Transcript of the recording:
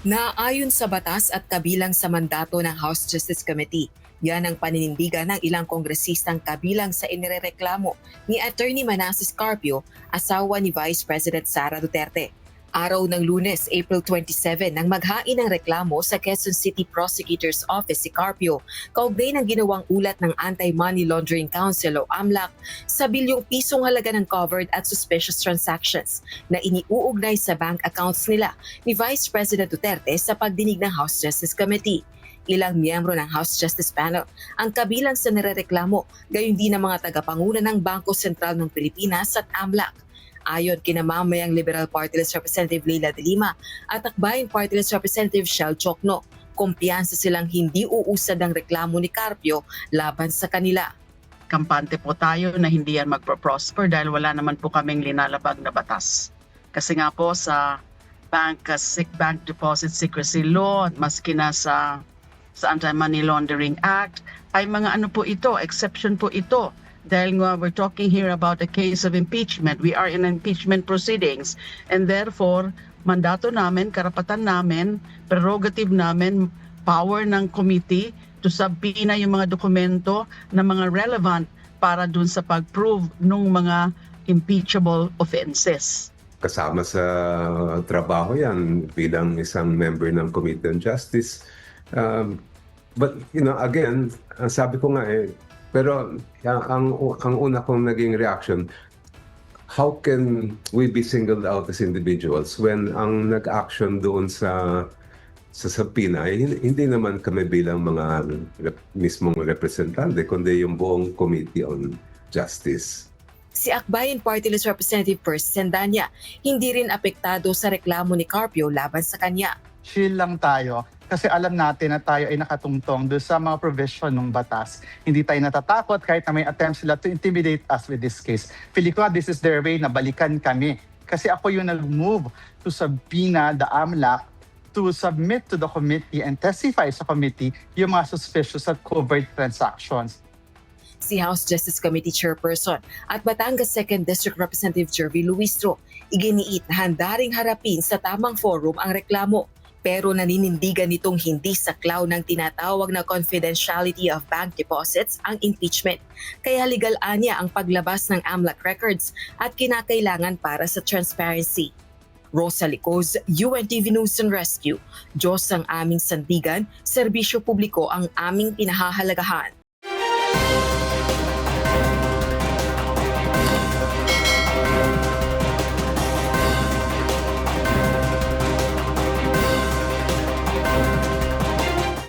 Naayon sa batas at kabilang sa mandato ng House Justice Committee. Yan ang paninindigan ng ilang kongresistang kabilang sa inirereklamo ni Attorney Manasseh Carpio, asawa ni Vice President Sara Duterte. Araw ng Lunes, April 27, nang maghain ng reklamo sa Quezon City Prosecutor's Office si Carpio, kaugnay ng ginawang ulat ng Anti-Money Laundering Council o AMLAC sa bilyong pisong halaga ng covered at suspicious transactions na iniuugnay sa bank accounts nila ni Vice President Duterte sa pagdinig ng House Justice Committee. Ilang miyembro ng House Justice Panel ang kabilang sa nirereklamo, gayon din ang mga tagapanguna ng Bangko Sentral ng Pilipinas at AMLAC. Ayon kina mamayang Liberal Party List Representative Leila de Lima at Akbayan Party List Representative Shell Chocno, kumpiyansa silang hindi uusad ang reklamo ni Carpio laban sa kanila. Kampante po tayo na hindi yan magpo-prosper dahil wala naman po kaming linalabag na batas. Kasi nga po sa bank deposit secrecy law at maski na sa Anti-Money Laundering Act ay mga ano po ito, exception po ito. Dahil nga we're talking here about a case of impeachment. We are in impeachment proceedings and therefore mandato namin, karapatan namin, prerogative namin, power ng committee to subpoena yung mga dokumento na mga relevant para dun sa pag-prove ng mga impeachable offenses. Kasama sa trabaho yan bilang isang member ng Committee on Justice. But again, ang sabi ko nga pero ang una kong naging reaction, how can we be singled out as individuals when ang nag-action doon sa subpoena hindi naman kami bilang mga mismong representante, kundi yung buong Committee on Justice. Si Akbayan Party List Representative Percy Sandanya, hindi rin apektado sa reklamo ni Carpio laban sa kanya. Chill lang tayo kasi alam natin na tayo ay nakatungtong doon sa mga provision ng batas. Hindi tayo natatakot kahit na may attempt sila to intimidate us with this case. Feeling ko this is their way na balikan kami. Kasi ako yung nag-move to subpoena the AMLAC to submit to the committee and testify sa committee yung mga suspicious at covert transactions. Si House Justice Committee Chairperson at Batangas 2nd District Representative Jervy Luistro, iginiit na handa ring harapin sa tamang forum ang reklamo. Pero naninindigan nitong hindi saklaw ng tinatawag na confidentiality of bank deposits ang impeachment. Kaya legal anya ang paglabas ng AMLAC records at kinakailangan para sa transparency. Rosa Licoz, UNTV News and Rescue. Diyos ang aming sandigan, serbisyo publiko ang aming pinahahalagahan.